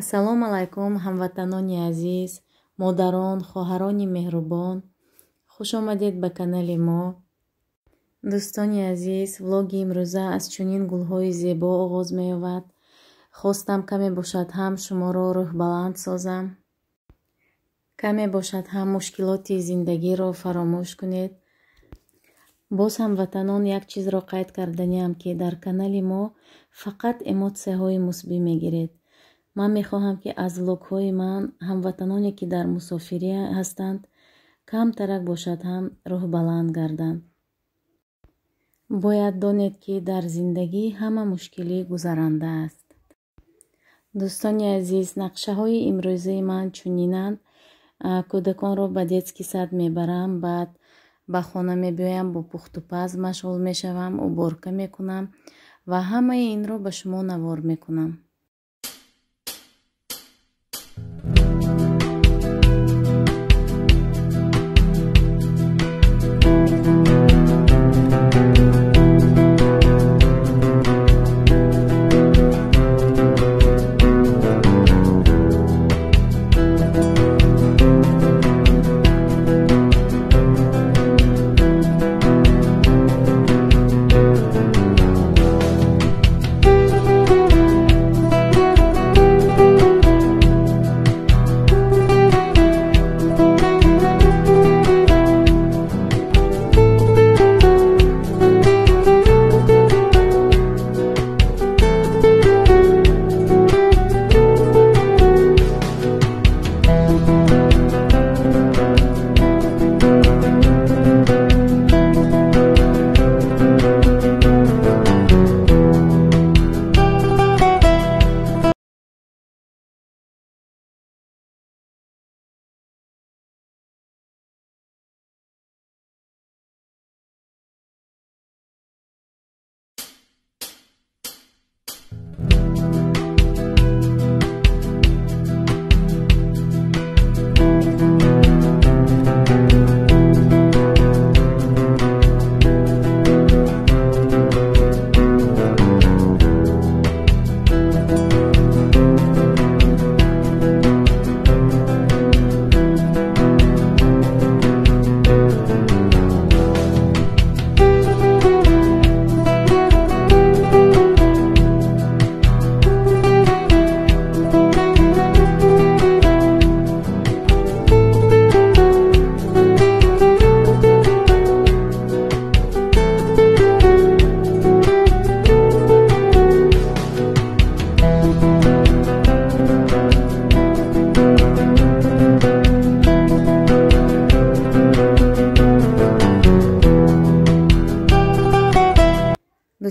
Ассалому алайкум, ҳамватанони азиз, модарон, хоҳарони меҳрубон. Хуш омадед ба канали мо. дӯстони азиз, влоги имрӯза аз чунин гулҳои зебо оғоз меёвад. хостам каме бошад ҳам шуморо рӯҳбаланд созам, каме бошад ҳам мушкилоти зиндагиро фаромӯш кунед. боз ҳамватанон, як чизро қайд карданиам, ки дар канали мо фақат эмоцияҳои мусбӣ мегиред. ман мехоҳам, ки аз влогҳои ман ҳамватаноне, ки дар мусофирӣ ҳастанд, камтарак бошад ҳам рӯҳбаланд гарданд. бояд донед, ки дар зиндагӣ ҳама мушкилӣ гузаранда аст. дӯстони азиз, нақшаҳои имрӯзаи ман чунинанд. кӯдаконро ба детский сад мебарам, баъд ба хона мебиёям, бо пухтупаз машғул мешавам, уборка мекунам ва ҳамаи инро ба шумо навор мекунам.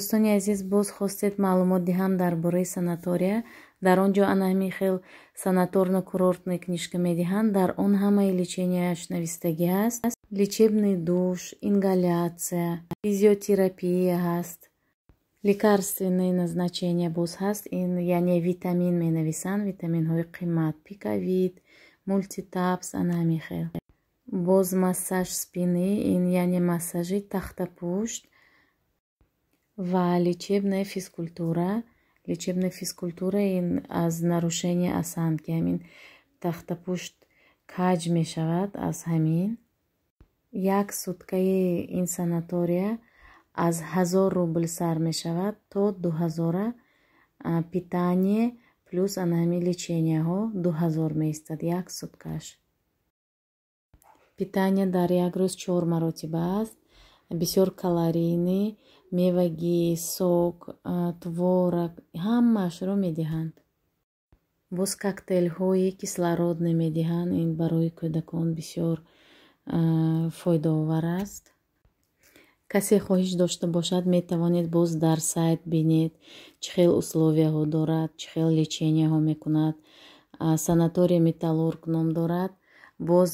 дӯстони азиз, боз хостед маълумот диҳам дар бораи санатория. дар он ҷо ана ҳамин хел санаторно-курортные книжка медиҳанд. дар он ҳамаи леченияш навистагӣ ҳаст. лечебный душ, ингаляция, физиотерапия ҳаст, лекарственные назначения боз ҳаст. ин яъне витамин менависанд, витаминҳои қиммат, пикавит, мультитапс, ана ҳамин хел. боз массаж спины, ин яъне массажи тахтапушт ва лечебная физкультура. лечебная физкультура ин аз нарушение осанки, ҳамин тахтапушт каҷ мешавад аз ҳамин. як суткаи ин санатория аз 1000 рубл сар мешавад то 2000. питание плюс ана ҳамин леченияҳо 2000 меистад як суткаш. питание дар як рӯз 4 маротиба аст. бисёр калорийный, мевагӣ, сок, творог, ҳамаашро медиҳанд. боз коктейлҳои кислородный медиҳанд. ин барои кӯдакон бисёр фоидаовар аст. касе хоҳиш дошта бошад, метавонед боз дар сайт бинед чӣ хел условияҳо дорад, чӣ хел леченияҳо мекунад. санатория металлург ном дорад. боз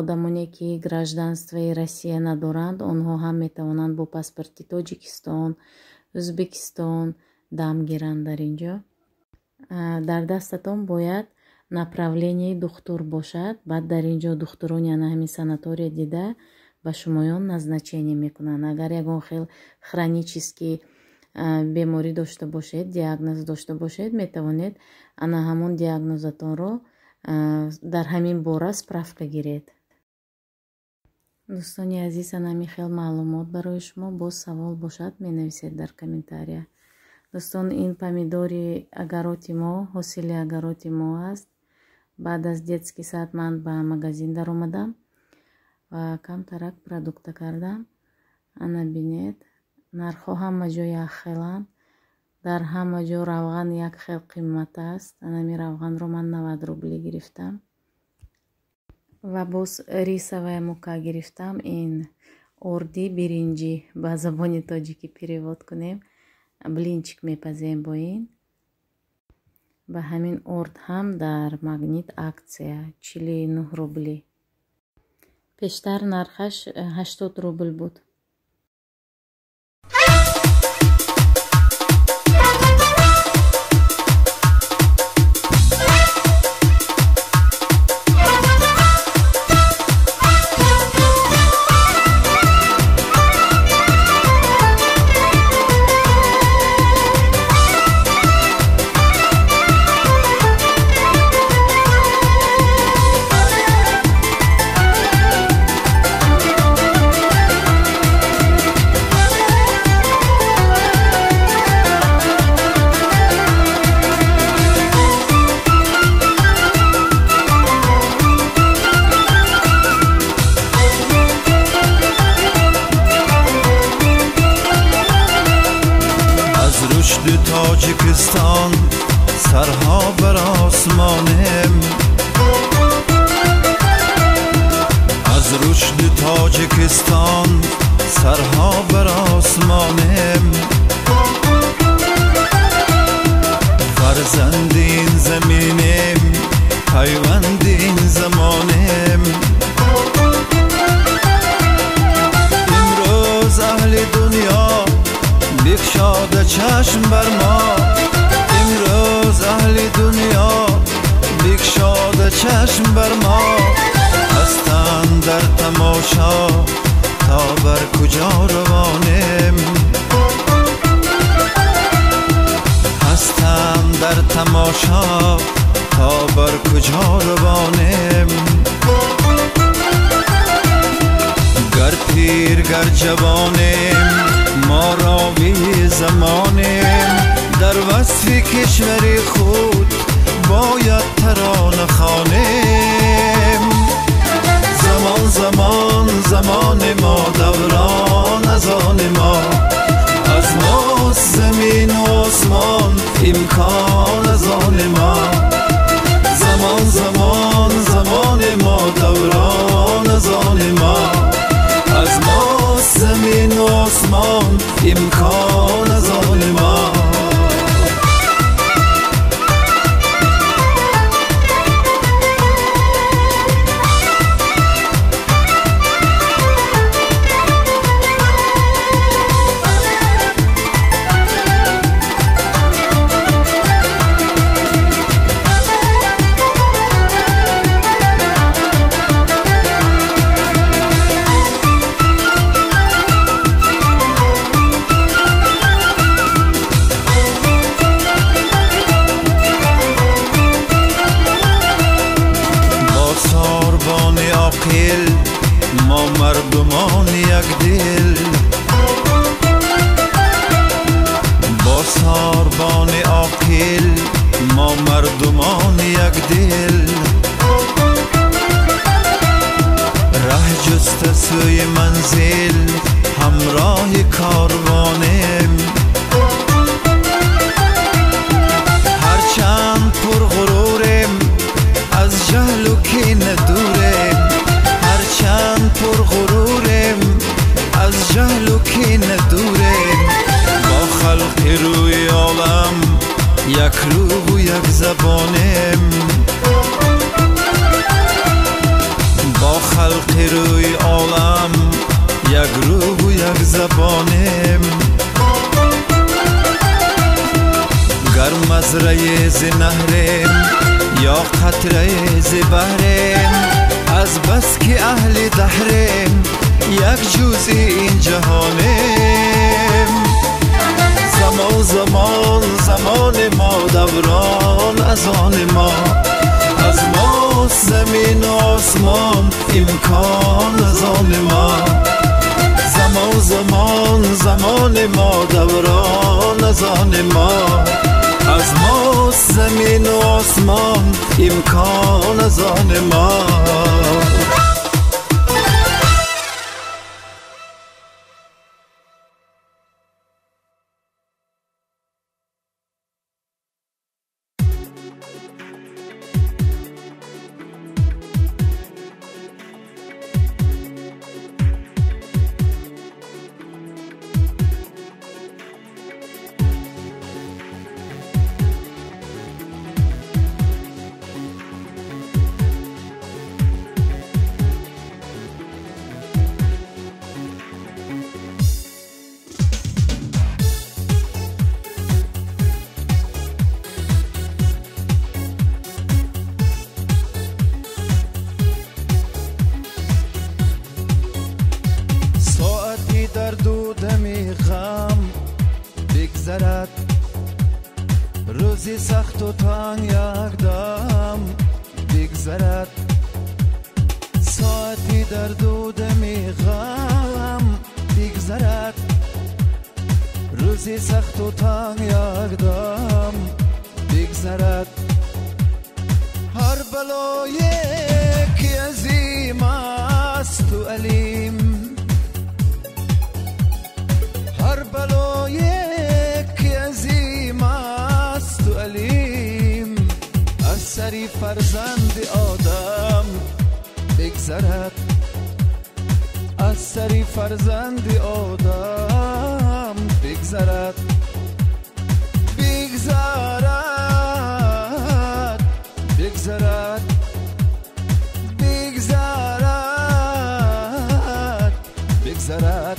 одамоне ки гражданствои Россия надоранд, онҳо ҳам метавонанд бо паспорти Тоҷикистон, Ӯзбекистон дам гиранд дар ин ҷо. дар дастатон бояд направление духтур бошад. баъд дар ин ҷо духтурони ана ҳамин санатория дида ба шумоён назначение мекунанд. агар ягон хел хронический беморӣ дошта бошед, диагноз дошта бошед, метавонед ана ҳамон диагнозатонро дар ҳамин бора справка гиред. дӯстони азиз, ана михел маълумот барои шумо. боз савол бошад менависед дар комментария. дӯстон, ин помидори агароти мо, ҳосили агароти мо аст. баъд аз детский сад ман ба магазин даромадам ва камтарак продукта кардам. ана бинед, нархҳо ҳама ҷо якхеланд. дар ҳама ҷо равған як хел қимат аст. анами равғанро ман 90 рублӣ гирифтам ва боз рисовая мука гирифтам. ин орди биринҷи ба забони тоҷикӣ перевод кунем, блинчик мепазем бо ин. ба ҳамин орд ҳам дар магнит аксия 49 рублӣ. пештар нархаш 80 рубл буд. تاجیکستان سرها بر آسمانم، از رشد تاجیکستان سرها بر آسمانم. فرزند این زمینم، پیوند این زمانم. امروز اهل دنیا بگشاده چشم بر ما، امروز اهل دنیا بگشاده چشم بر ما. هستند در تماشا تا بر کجا روانیم، هستند در تماشا تا بر کجا روانیم. گر پیر گر جوانیم، ما راوی زمانیم. در وصف کشور خود باید ترانه خوانیم. زمان زمان زمان ما، دوران از آن ما. از ماست زمین و آسمان، امکان از آن ما. زمان زمان زمان ما، دوران از آن ما. از ماست زمین و آسمان، امکان از آن ما. ما مردمان یک دل، با ساربان عاقل ما مردمان یک دل. ره جست سوی منزل، همراه کاروانیم. هرچند پر غروریم، از جهل و کینه دوریم. هرچند پر غروریم، از جهل و کینه دوریم. با خلق روی عالم یک روح و یک زبانیم. با خلق روی عالم یک روح و یک زبانیم. گر مزرعه ز نهریم یا قطره ز بحریم، از بس که اهل دهریم یک جز این جهانیم. و زمان زمان ما، دوران از آن ما. از ماست زمین و آسمان، امکان از آن ما. زمان زمان زمان ما، دوران از آن ما. از ماست زمین و آسمان، امکان از آن ما. در دودمی غم بگذرد، روزی سخت و تنگ یک دم بگذرد. ساعتی در دودمی غم بگذرد، روزی سخت و تنگ یک دم بگذرد. هر بلای که عظیم است و علیم، هر بلای که عظیم است و علیم، از سری فرزند آدم بگذرد. از سری فرزند آدم بگذرد. بگذرد بگذرد بگذرد بگذرد.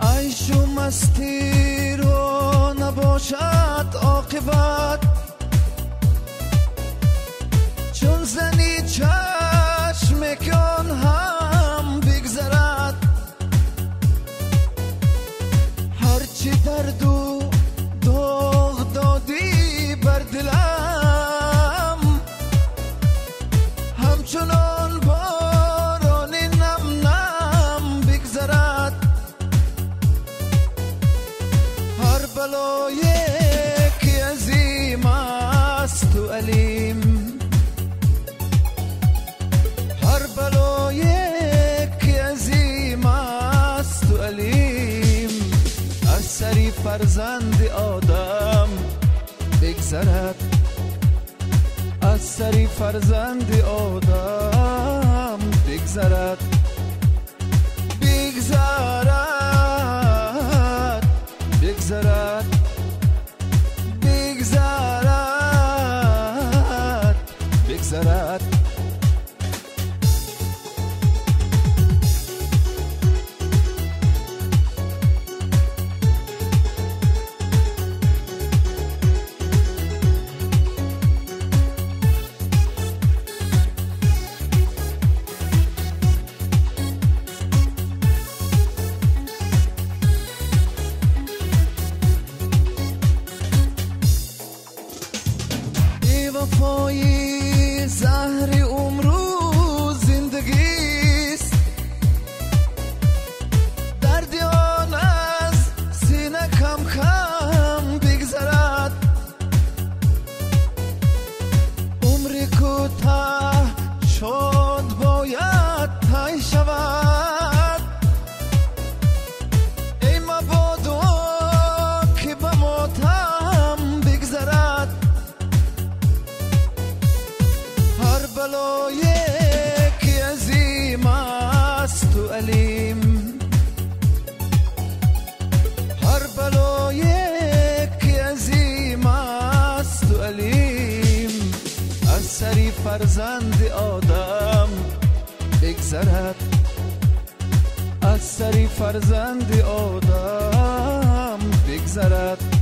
عیش و مستی رو نباشد عاقبت، چون زنی چشم کن هم بگذرد. هرچی درد و داغ دادی بر دلم، همچنان باران نم نم بگذرد. هر بلای که عظیم است و علیم، هر بلای که عظیم است و علیم، از سری فرزند آدم بگذرد. از سری فرزند آدم بگذرد. بگذرد بگذرد بگذرد بگذرد. فرزند آدم بگذرد، از سری فرزند آدم بگذرد.